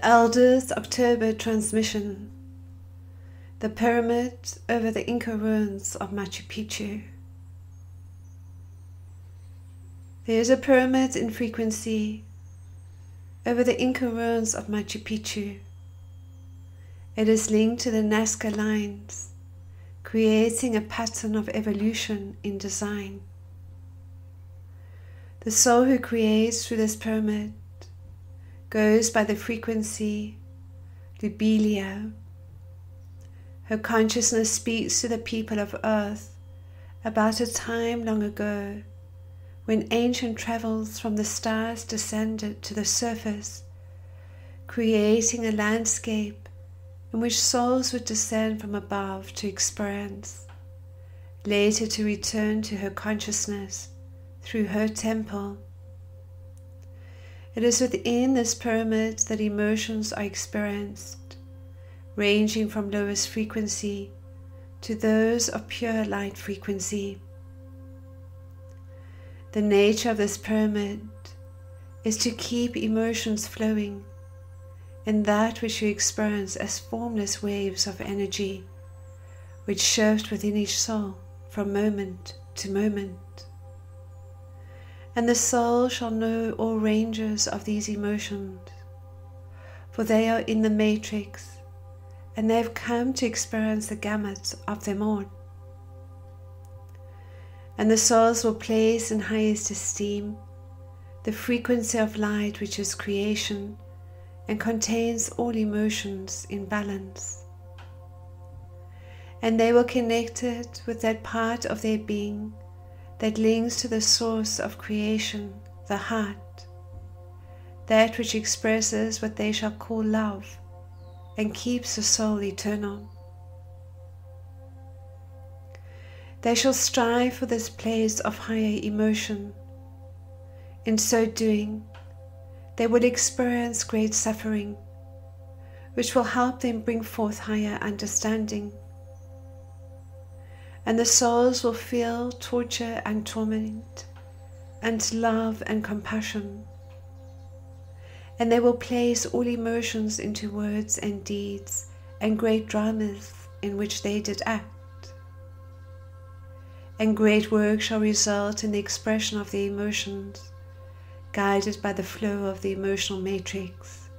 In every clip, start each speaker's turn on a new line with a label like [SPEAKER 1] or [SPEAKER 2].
[SPEAKER 1] Elders October transmission. The pyramid over the Inca ruins of Machu Picchu. There is a pyramid in frequency over the Inca ruins of Machu Picchu. It is linked to the Nazca Lines, creating a pattern of evolution in design. The soul who creates through this pyramid goes by the frequency Lubileah. Her consciousness speaks to the people of Earth about a time long ago when ancient travels from the stars descended to the surface, creating a landscape in which souls would descend from above to experience, later to return to her consciousness through her temple. It is within this pyramid that emotions are experienced, ranging from lowest frequency to those of pure light frequency. The nature of this pyramid is to keep emotions flowing in that which you experience as formless waves of energy, which shift within each soul from moment to moment. And the soul shall know all ranges of these emotions, for they are in the matrix, and they have come to experience the gamut of them all. And the souls will place in highest esteem the frequency of light, which is creation and contains all emotions in balance. And they will connect it with that part of their being that links to the source of creation, the heart, that which expresses what they shall call love and keeps the soul eternal. They shall strive for this place of higher emotion. In so doing, they will experience great suffering, which will help them bring forth higher understanding. And the souls will feel torture and torment, and love and compassion. And they will place all emotions into words and deeds and great dramas in which they did act. And great work shall result in the expression of the emotions, guided by the flow of the emotional matrix.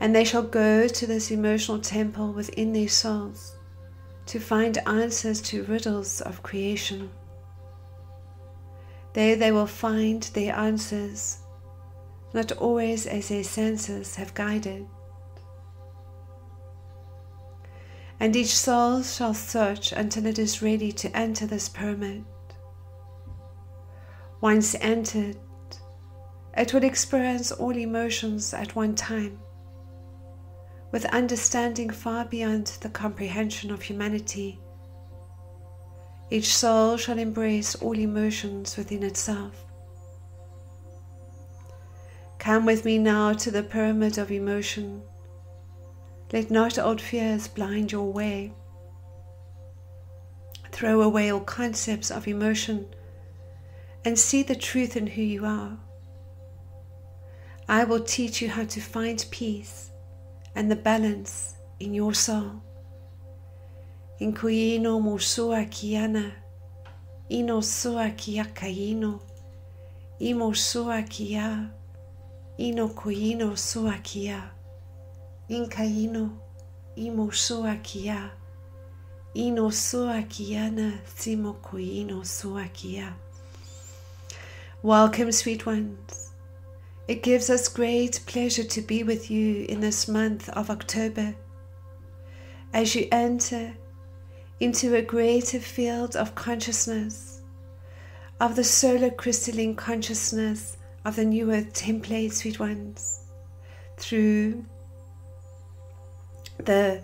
[SPEAKER 1] And they shall go to this emotional temple within their souls to find answers to riddles of creation. There they will find their answers, not always as their senses have guided. And each soul shall search until it is ready to enter this pyramid. Once entered, it will experience all emotions at one time, with understanding far beyond the comprehension of humanity. Each soul shall embrace all emotions within itself. Come with me now to the pyramid of emotion. Let not old fears blind your way. Throw away all concepts of emotion and see the truth in who you are. I will teach you how to find peace and the balance in your soul. Inkuino musua kiana, ino sua kia kaino, imo sua kia, ino kuino sua kia, inkaino, imo sua kia, ino sua kiana, simo kuino sua kia. Welcome, sweet ones. It gives us great pleasure to be with you in this month of October, as you enter into a greater field of consciousness, of the solar crystalline consciousness of the New Earth template, sweet ones, through the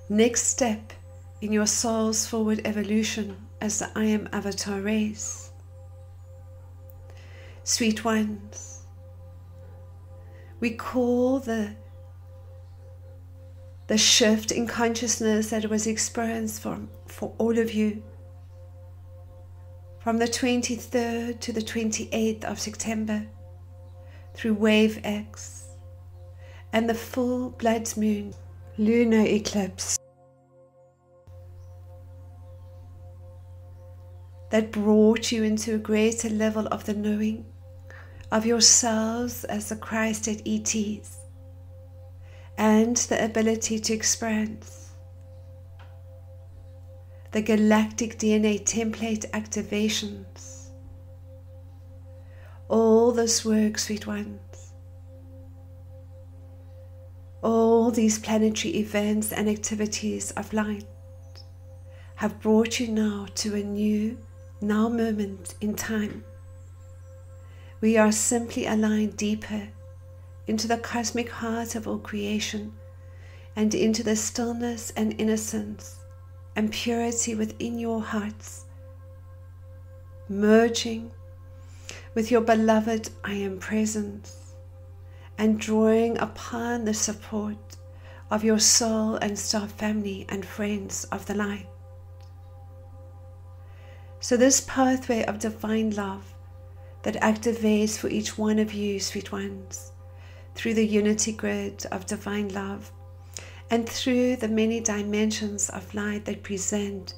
[SPEAKER 1] next step in your soul's forward evolution as the I Am Avatar race. Sweet ones, we call the shift in consciousness that was experienced for all of you from the 23rd to the 28th of September through Wave X, and the full blood moon, lunar eclipse, that brought you into a greater level of the knowing of yourselves as the Christed ETs, and the ability to experience the galactic DNA template activations. All this work, sweet ones, all these planetary events and activities of light have brought you now to a new now moment in time. We are simply aligned deeper into the cosmic heart of all creation and into the stillness and innocence and purity within your hearts, merging with your beloved I Am Presence and drawing upon the support of your soul and star family and friends of the light. So this pathway of divine love that activates for each one of you, sweet ones, through the unity grid of divine love and through the many dimensions of light that present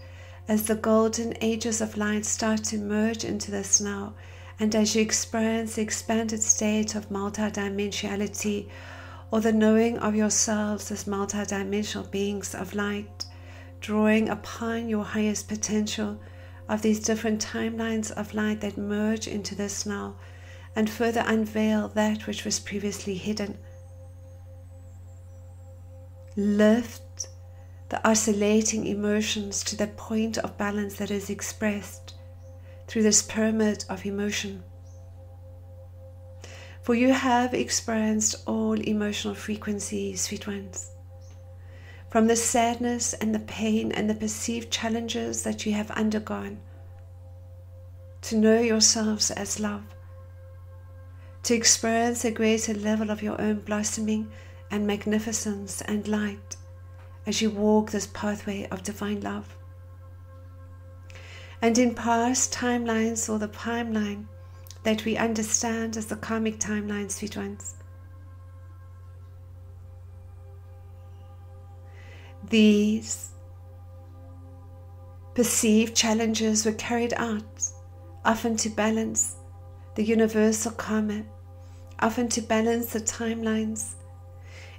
[SPEAKER 1] as the golden ages of light start to merge into this now, and as you experience the expanded state of multidimensionality or the knowing of yourselves as multidimensional beings of light, drawing upon your highest potential of these different timelines of light that merge into this now and further unveil that which was previously hidden. Lift the oscillating emotions to the point of balance that is expressed through this pyramid of emotion. For you have experienced all emotional frequencies, sweet ones. From the sadness and the pain and the perceived challenges that you have undergone, to know yourselves as love, to experience a greater level of your own blossoming and magnificence and light as you walk this pathway of divine love. And in past timelines, or the timeline that we understand as the karmic timeline, sweet ones, these perceived challenges were carried out often to balance the universal karma, often to balance the timelines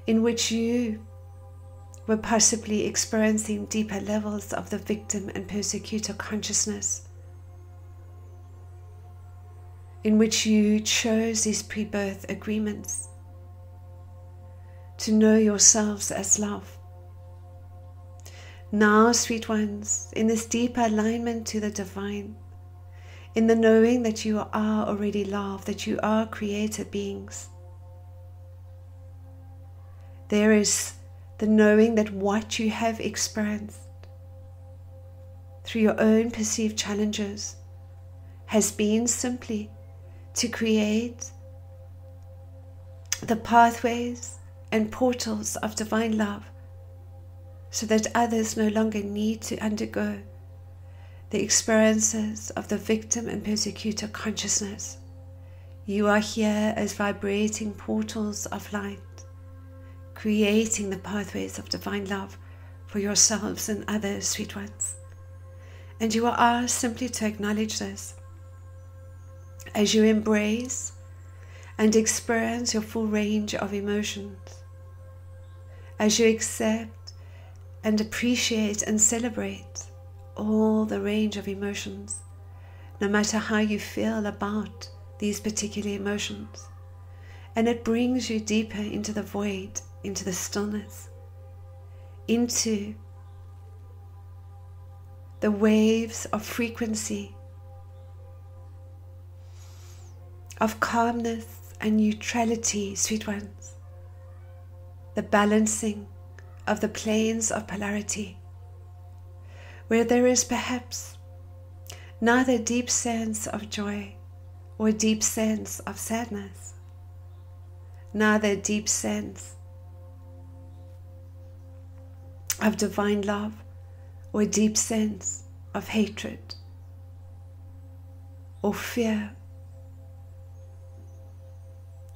[SPEAKER 1] in which you were possibly experiencing deeper levels of the victim and persecutor consciousness, in which you chose these pre-birth agreements to know yourselves as love. Now, sweet ones, in this deeper alignment to the divine, in the knowing that you are already love, that you are creator beings, there is the knowing that what you have experienced through your own perceived challenges has been simply to create the pathways and portals of divine love, so that others no longer need to undergo the experiences of the victim and persecutor consciousness. You are here as vibrating portals of light, creating the pathways of divine love for yourselves and others, sweet ones. And you are asked simply to acknowledge this as you embrace and experience your full range of emotions, as you accept and appreciate and celebrate all the range of emotions, no matter how you feel about these particular emotions. And it brings you deeper into the void, into the stillness, into the waves of frequency, of calmness and neutrality, sweet ones, the balancing of the planes of polarity, where there is perhaps neither a deep sense of joy or a deep sense of sadness, neither a deep sense of divine love or a deep sense of hatred or fear.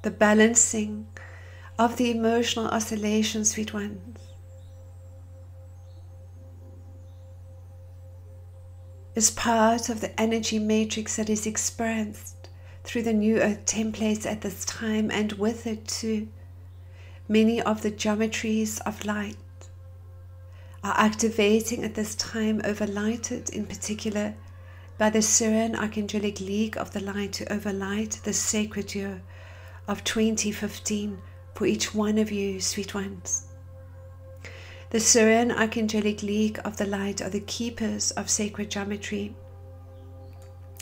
[SPEAKER 1] The balancing of the emotional oscillation, sweet ones, is part of the energy matrix that is experienced through the New Earth templates at this time, and with it too, many of the geometries of light are activating at this time, overlighted in particular by the Syrian Archangelic League of the Light to overlight the sacred year of 2015 for each one of you, sweet ones. The Syrian Archangelic League of the Light are the keepers of sacred geometry,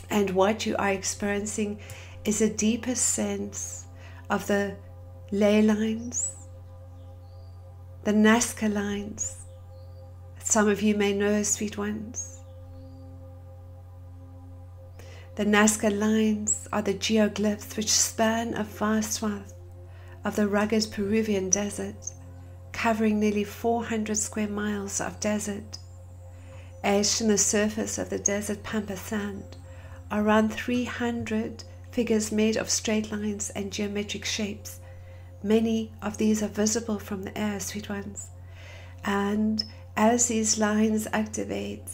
[SPEAKER 1] and what you are experiencing is a deeper sense of the ley lines, the Nazca Lines, some of you may know, sweet ones. The Nazca Lines are the geoglyphs which span a vast swath of the rugged Peruvian desert, covering nearly 400 square miles of desert. Etched in the surface of the desert pampa sand are around 300 figures made of straight lines and geometric shapes. Many of these are visible from the air, sweet ones. And as these lines activate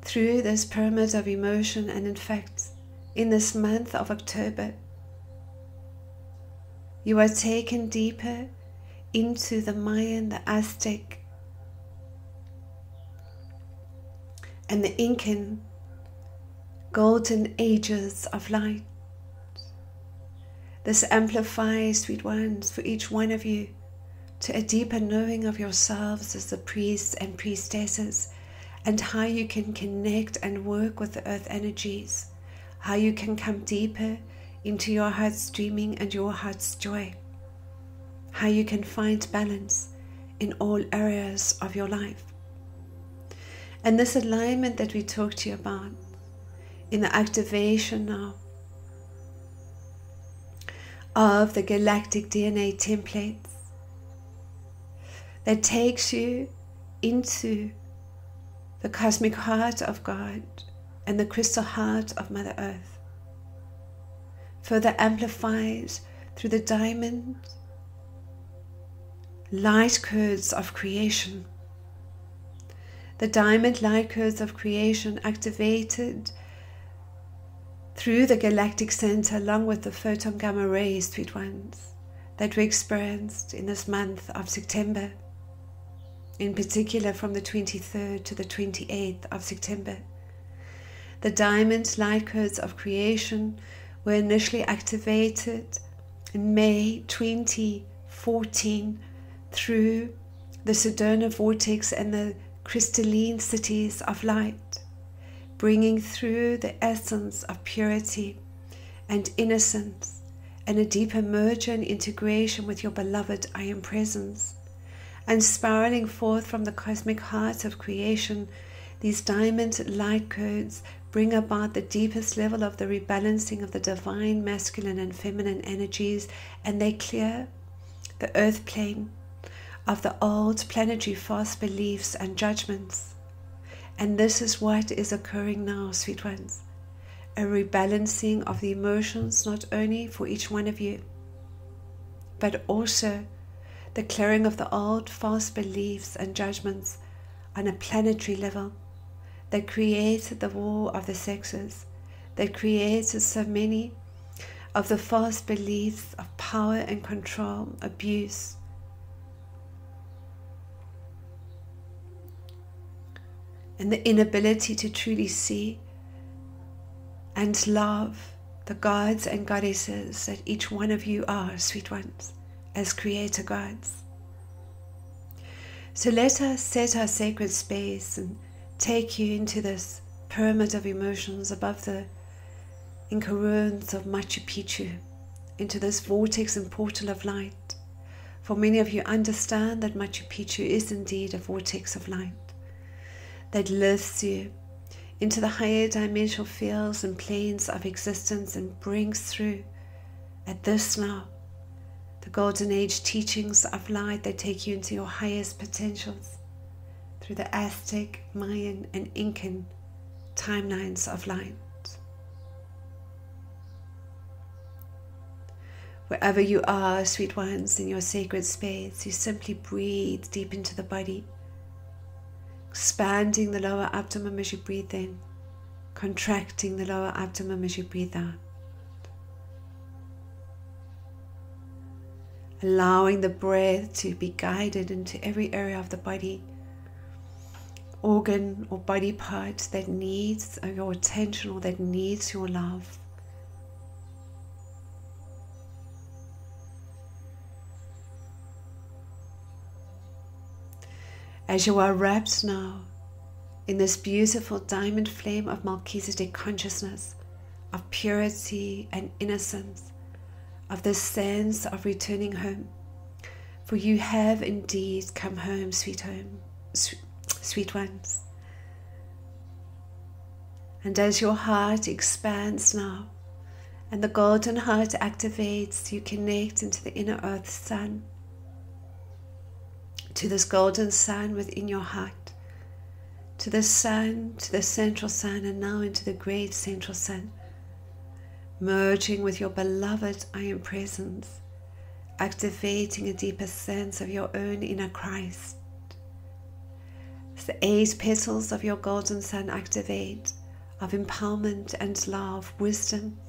[SPEAKER 1] through this pyramid of emotion, and in fact, in this month of October, you are taken deeper into the Mayan, the Aztec, and the Incan golden ages of light. This amplifies, sweet ones, for each one of you to a deeper knowing of yourselves as the priests and priestesses, and how you can connect and work with the earth energies, how you can come deeper into your heart's dreaming and your heart's joy, how you can find balance in all areas of your life. And this alignment that we talked to you about in the activation now of the galactic DNA templates that takes you into the cosmic heart of God and the crystal heart of Mother Earth, further amplifies through the diamond light codes of creation. The diamond light codes of creation activated through the galactic center, along with the photon gamma rays, sweet ones, that we experienced in this month of September, in particular from the 23rd to the 28th of September. The diamond light codes of creation were initially activated in May 2014 through the Sedona vortex and the crystalline cities of light, bringing through the essence of purity and innocence and a deeper merger and integration with your beloved I Am Presence. And spiraling forth from the cosmic heart of creation, these diamond light codes bring about the deepest level of the rebalancing of the divine masculine and feminine energies, and they clear the earth plane of the old planetary false beliefs and judgments. And this is what is occurring now, sweet ones. A rebalancing of the emotions, not only for each one of you, but also the clearing of the old false beliefs and judgments on a planetary level that created the war of the sexes, that created so many of the false beliefs of power and control, abuse, and the inability to truly see and love the gods and goddesses that each one of you are, sweet ones, as creator gods. So let us set our sacred space and take you into this pyramid of emotions above the Inca ruins of Machu Picchu, into this vortex and portal of light. For many of you understand that Machu Picchu is indeed a vortex of light that lifts you into the higher dimensional fields and planes of existence and brings through at this now the golden age teachings of light that take you into your highest potentials through the Aztec, Mayan and Incan timelines of light. Wherever you are, sweet ones, in your sacred space, you simply breathe deep into the body, expanding the lower abdomen as you breathe in, contracting the lower abdomen as you breathe out. Allowing the breath to be guided into every area of the body, organ or body part that needs your attention or that needs your love. As you are wrapped now in this beautiful diamond flame of Melchizedek consciousness, of purity and innocence, of this sense of returning home, for you have indeed come home, sweet ones. And as your heart expands now, and the golden heart activates, you connect into the inner earth sun, to this golden sun within your heart, to the sun, to the central sun, and now into the great central sun, merging with your beloved I Am Presence, activating a deeper sense of your own inner Christ. As the 8 petals of your golden sun activate, of empowerment and love, wisdom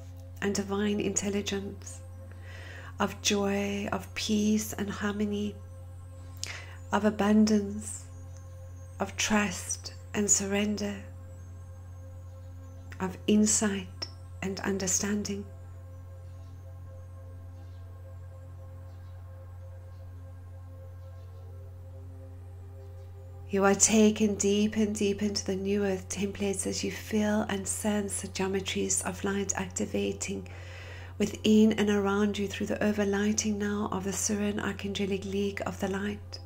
[SPEAKER 1] and divine intelligence, of joy, of peace and harmony, of abundance, of trust and surrender, of insight and understanding. You are taken deep and deep into the new earth templates as you feel and sense the geometries of light activating within and around you through the overlighting now of the Serene Archangelic League of the Light.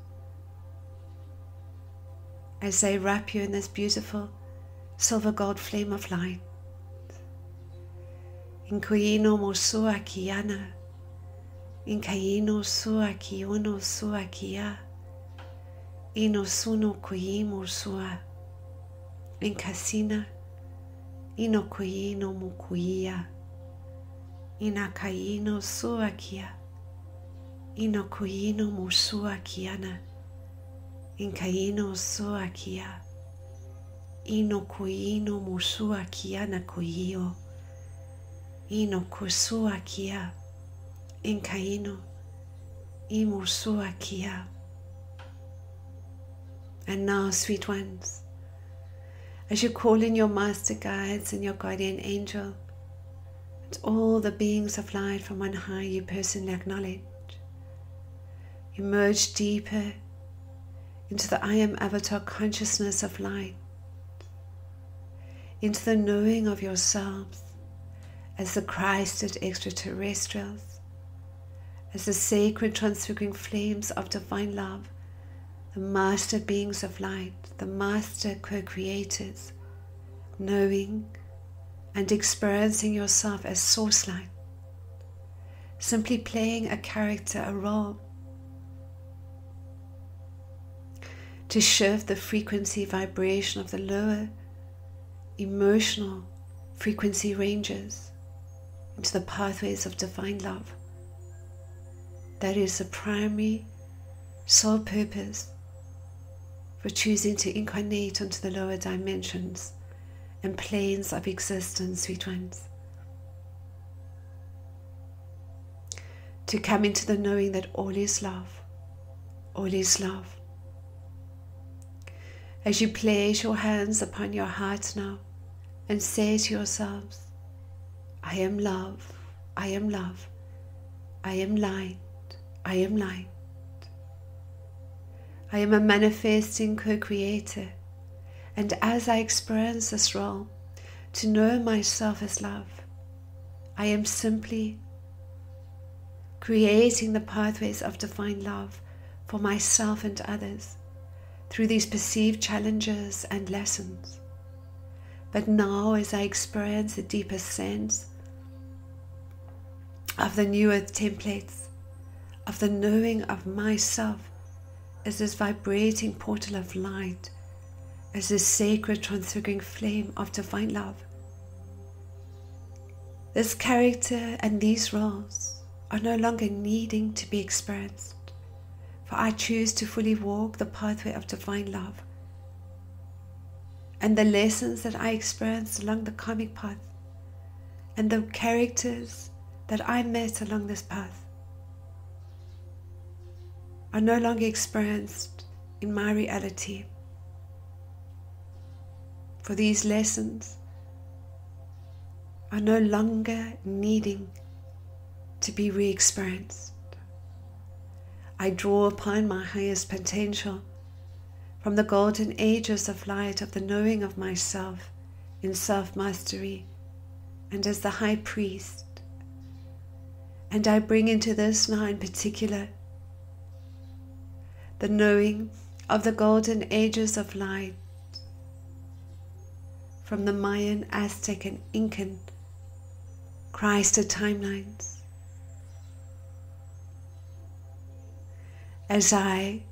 [SPEAKER 1] As they wrap you in this beautiful silver gold flame of light. Inkoino mosua kiana, inkaino sua kiono sua kia, ino suno kuimo sua, inkasina, ino kuino mukuia, inakaino sua kia, ino kuino mosua kiana, inkaino sua kia, ino kuino mosua kiana kuio, ino kusua kia, inkaino, imosua kia. And now, sweet ones, as you call in your master guides and your guardian angel, and all the beings of light from on high you personally acknowledge, you merge deeper into the I Am Avatar consciousness of light, into the knowing of yourselves as the Christed extraterrestrials, as the sacred transfiguring flames of divine love, the master beings of light, the master co-creators, knowing and experiencing yourself as source light, simply playing a character, a role, to shift the frequency vibration of the lower emotional frequency ranges into the pathways of divine love. That is the primary soul purpose for choosing to incarnate onto the lower dimensions and planes of existence, sweet ones. To come into the knowing that all is love, all is love. As you place your hands upon your heart now and say to yourselves, I am love, I am love, I am light, I am light. I am a manifesting co-creator, and as I experience this role, to know myself as love, I am simply creating the pathways of divine love for myself and others through these perceived challenges and lessons. But now, as I experience the deeper sense of the new earth templates, of the knowing of myself as this vibrating portal of light, as this sacred transfiguring flame of divine love, this character and these roles are no longer needing to be experienced, for I choose to fully walk the pathway of divine love. And the lessons that I experienced along the karmic path, and the characters that I met along this path, are no longer experienced in my reality. For these lessons are no longer needing to be re-experienced. I draw upon my highest potential from the golden ages of light of the knowing of myself in self-mastery and as the high priest. And I bring into this now in particular the knowing of the golden ages of light from the Mayan, Aztec and Incan Christed timelines. As I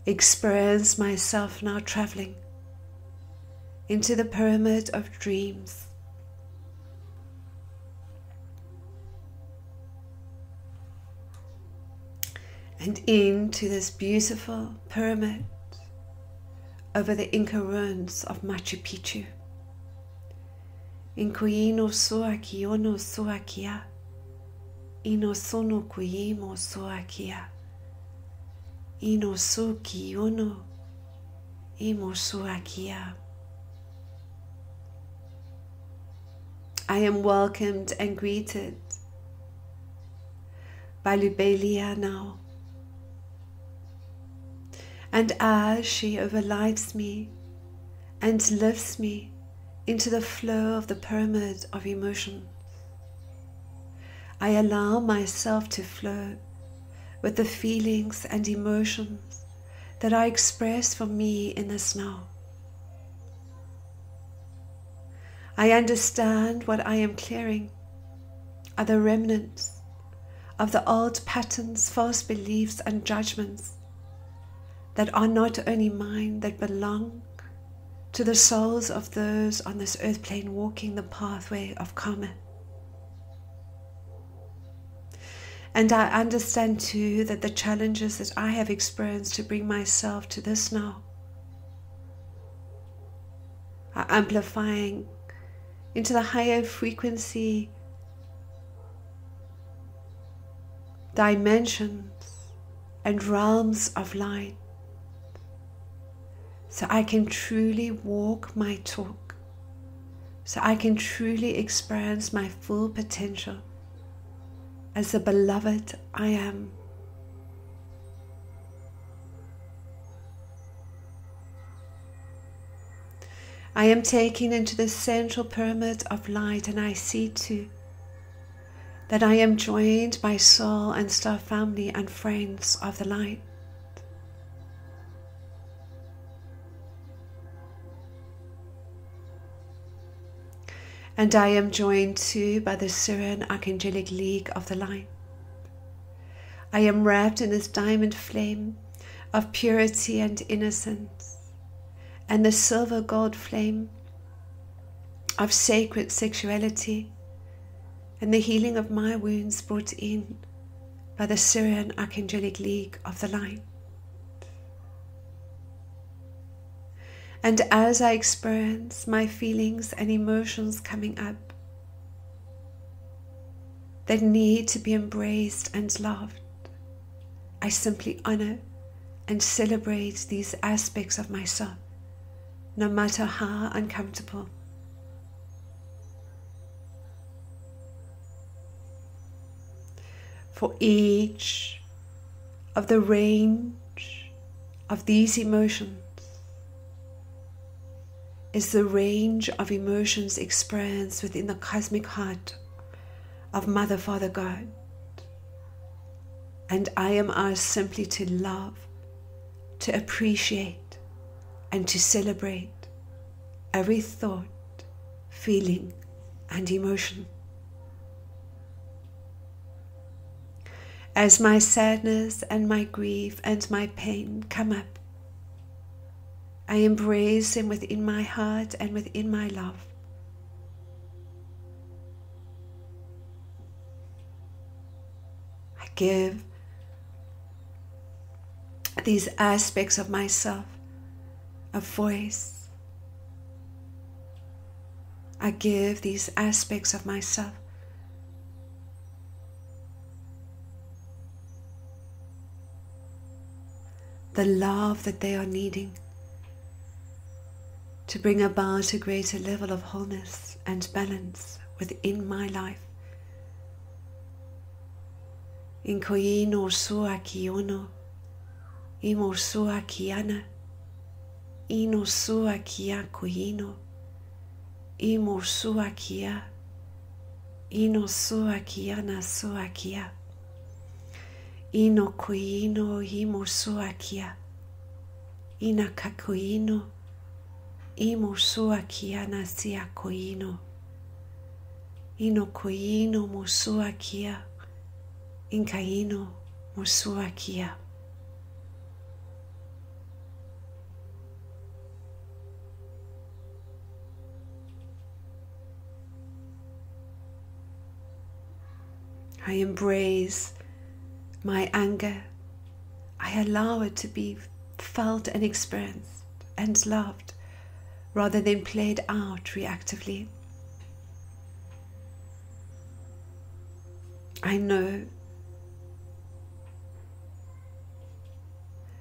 [SPEAKER 1] experience myself now traveling into the pyramid of dreams, and into this beautiful pyramid over the Inca ruins of Machu Pichu. Inkuino soaki ono soakia, ino sono kuimo soakia, ino soki ono imo soakia. I am welcomed and greeted by Lubileah now. And as she overlights me and lifts me into the flow of the pyramid of emotions, I allow myself to flow with the feelings and emotions that are expressed for me in this now. I understand what I am clearing are the remnants of the old patterns, false beliefs and judgments that are not only mine, that belong to the souls of those on this earth plane walking the pathway of karma. And I understand too that the challenges that I have experienced to bring myself to this now are amplifying into the higher frequency dimensions and realms of light, so I can truly walk my talk, so I can truly experience my full potential as the beloved I am. I am taken into the central pyramid of light, and I see too that I am joined by soul and star family and friends of the light. And I am joined too by the Syrian Archangelic League of the Light. I am wrapped in this diamond flame of purity and innocence, and the silver gold flame of sacred sexuality, and the healing of my wounds brought in by the Syrian Archangelic League of the Light. And as I experience my feelings and emotions coming up that need to be embraced and loved, I simply honor and celebrate these aspects of myself, no matter how uncomfortable. For each of the range of these emotions is the range of emotions experienced within the cosmic heart of Mother, Father, God. And I am asked simply to love, to appreciate, and to celebrate every thought, feeling, and emotion. As my sadness and my grief and my pain come up, I embrace them within my heart and within my love. give these aspects of myself a voice. I give these aspects of myself the love that they are needing to bring about a greater level of wholeness and balance within my life. In koino sua kiono, imo sua kiana, ino sua kia koino, imo sua kia, ino sua kiana sua kia, ino koino imo sua kia, ina kakoino, imo sua kiana sia koino, ino koino mo sua kia, inkaino mo sua kia. I embrace my anger. I allow it to be felt and experienced and loved rather than played out reactively. I know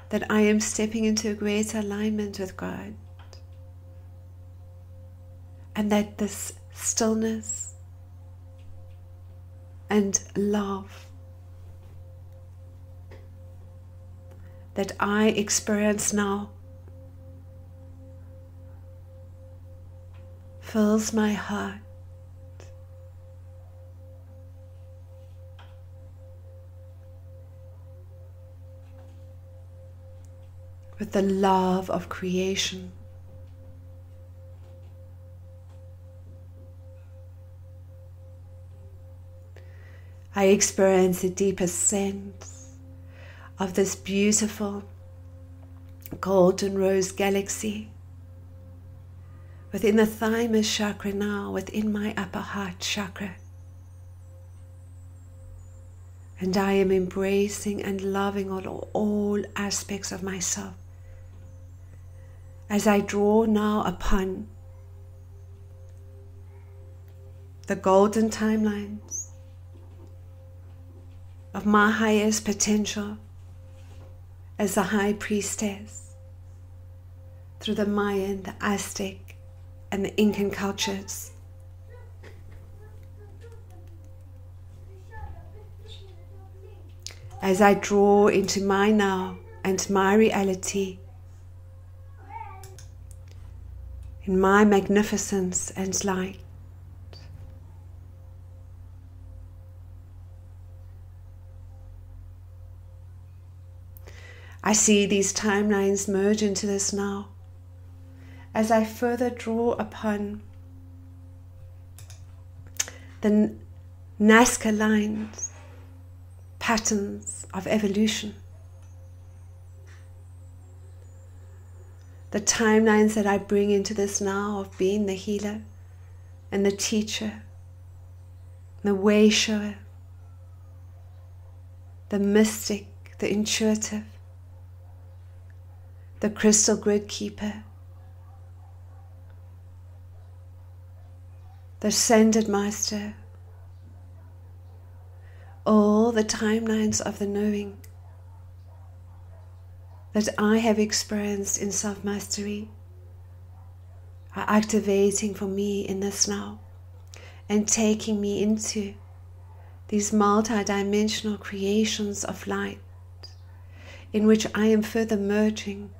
[SPEAKER 1] that I am stepping into a greater alignment with God, and that this stillness and love that I experience now fills my heart with the love of creation. I experience the deepest sense of this beautiful golden rose galaxy within the thymus chakra now, within my upper heart chakra. And I am embracing and loving all aspects of myself as I draw now upon the golden timelines of my highest potential as the high priestess through the Mayan, the Aztec, and the Incan cultures. As I draw into my now and my reality in my magnificence and light. I see these timelines merge into this now as I further draw upon the Nazca Lines, patterns of evolution, the timelines that I bring into this now of being the healer and the teacher, the way shower, the mystic, the intuitive, the crystal grid keeper, the ascended master, all the timelines of the knowing that I have experienced in self-mastery are activating for me in this now and taking me into these multi-dimensional creations of light in which I am further merging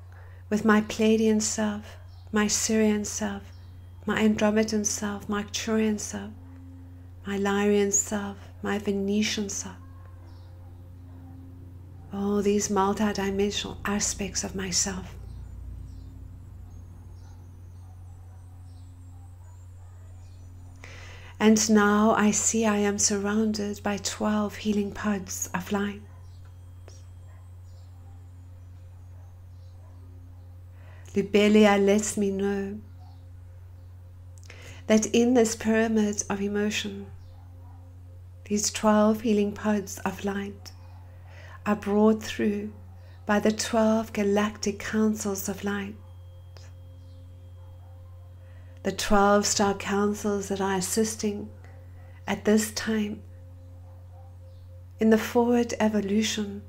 [SPEAKER 1] with my Pleiadian self, my Sirian self, my Andromedan self, my Arcturian self, my Lyrian self, my Venetian self. All these multi-dimensional aspects of myself. And now I see I am surrounded by 12 healing pods of light. Lubileah lets me know that in this pyramid of emotion, these 12 healing pods of light are brought through by the 12 galactic councils of light. The 12 star councils that are assisting at this time in the forward evolution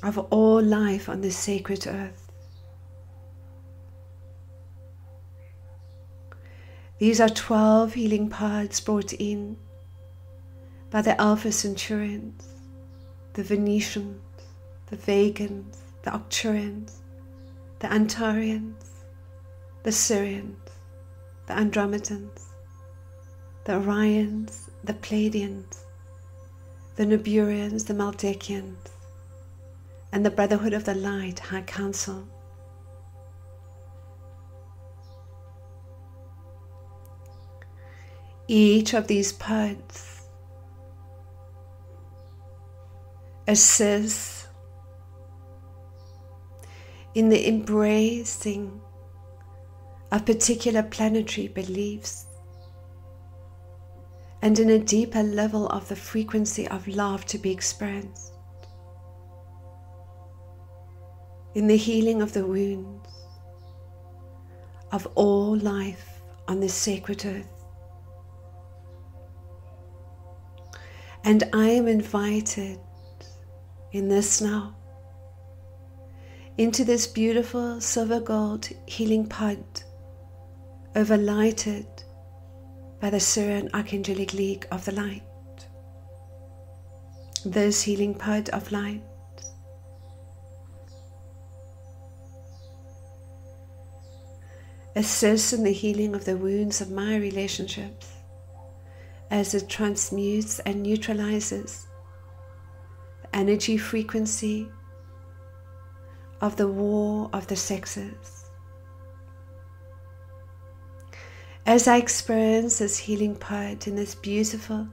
[SPEAKER 1] of all life on this sacred earth. These are 12 healing pods brought in by the Alpha Centaurians, the Venetians, the Vegans, the Arcturians, the Antarians, the Sirians, the Andromedans, the Orions, the Pleiadians, the Niburians, the Maldekians, and the Brotherhood of the Light High Council. Each of these pods assists in the embracing of particular planetary beliefs and in a deeper level of the frequency of love to be experienced, in the healing of the wounds of all life on this sacred earth. And I am invited in this now into this beautiful silver gold healing pod overlighted by the Syrian Archangelic League of the Light. This healing pod of light assists in the healing of the wounds of my relationships as it transmutes and neutralizes the energy frequency of the war of the sexes. As I experience this healing pod in this beautiful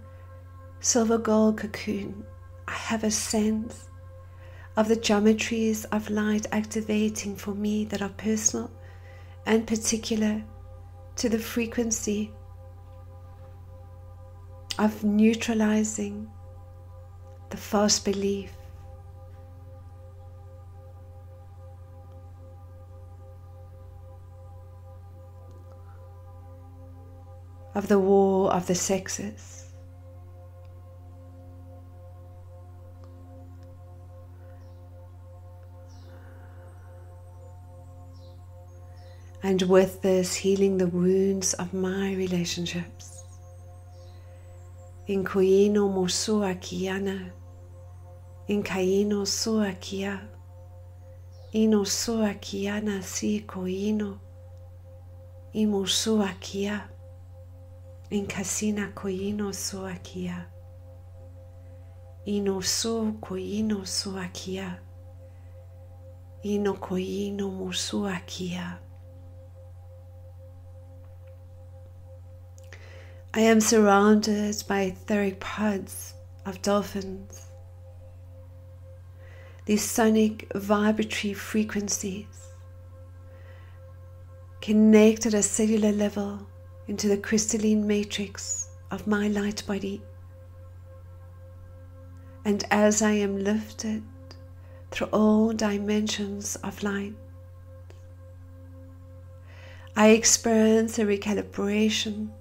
[SPEAKER 1] silver gold cocoon, I have a sense of the geometries of light activating for me that are personal and particular to the frequency of neutralizing the false belief of the war of the sexes. And with this, healing the wounds of my relationships. In Koino Mosua Kiana, in Kaino Sua Kia, Ino Sua Kiana Si Koino, Imo Sua Kia, in Kasina Koino Sua Kia, Ino Su Koino Sua Kia, Ino Koino Mosua Kia. I am surrounded by etheric pods of dolphins, these sonic vibratory frequencies connect at a cellular level into the crystalline matrix of my light body. And as I am lifted through all dimensions of light, I experience a recalibration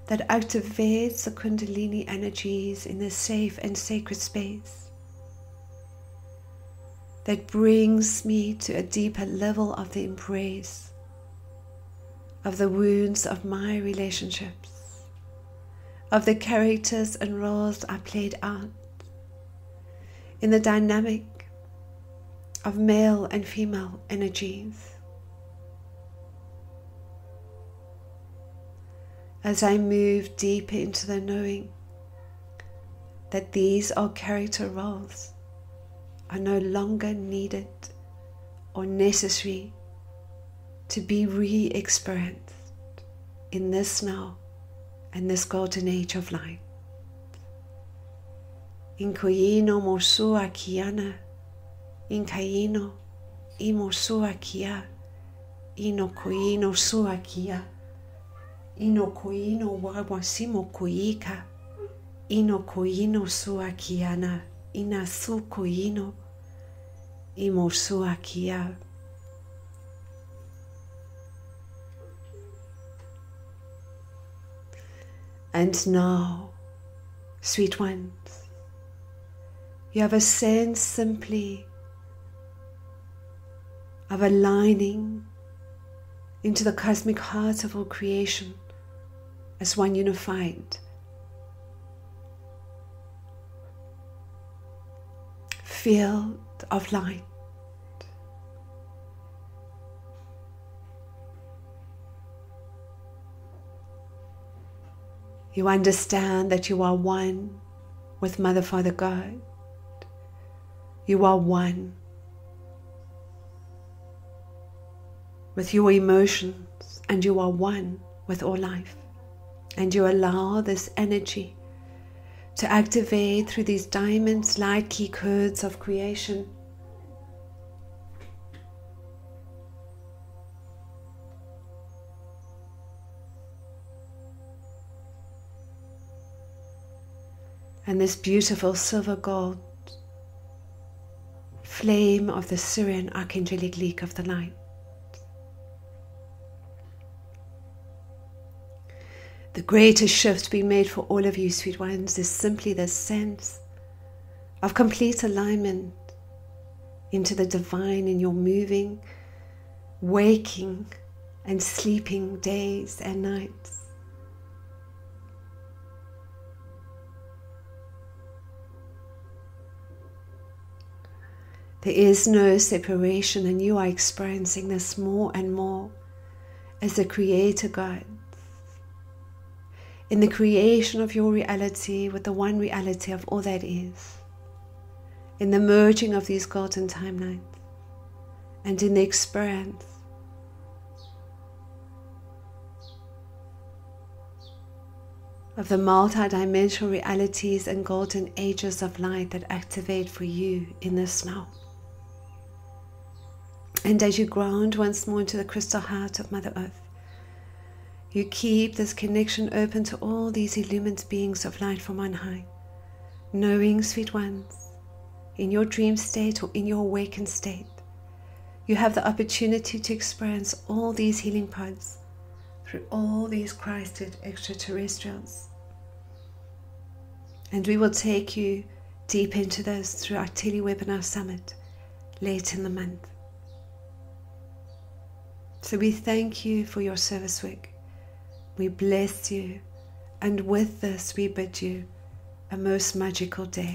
[SPEAKER 1] that activates the Kundalini energies in this safe and sacred space, that brings me to a deeper level of the embrace of the wounds of my relationships, of the characters and roles I played out in the dynamic of male and female energies. As I move deeper into the knowing that these old character roles are no longer needed or necessary to be re-experienced in this now and this golden age of light. In Koino Mosua Kiana, in Kaino, Imosua Kia, Ino Koino Sua Kia, Ino Koino Wawasimo Koika, ino koino sua kiana, ina su koino, imo sua kia. And now, sweet ones, you have a sense simply of aligning into the cosmic heart of all creation as one unified field of light. You understand that you are one with Mother, Father, God. You are one with your emotions, and you are one with all life. And you allow this energy to activate through these diamonds, light key codes of creation. And this beautiful silver gold flame of the Syrian Archangelic League of the Light. The greatest shift being made for all of you, sweet ones, is simply this sense of complete alignment into the divine in your moving, waking, and sleeping days and nights. There is no separation, and you are experiencing this more and more as the Creator God. In the creation of your reality with the one reality of all that is. In the merging of these golden timelines. And in the experience of the multi-dimensional realities and golden ages of light that activate for you in this now. And as you ground once more into the crystal heart of Mother Earth, you keep this connection open to all these illumined beings of light from on high, knowing, sweet ones, in your dream state or in your awakened state, you have the opportunity to experience all these healing pods through all these Christed extraterrestrials. And we will take you deep into this through our tele-webinar summit late in the month. So we thank you for your service work. We bless you, and with this we bid you a most magical day.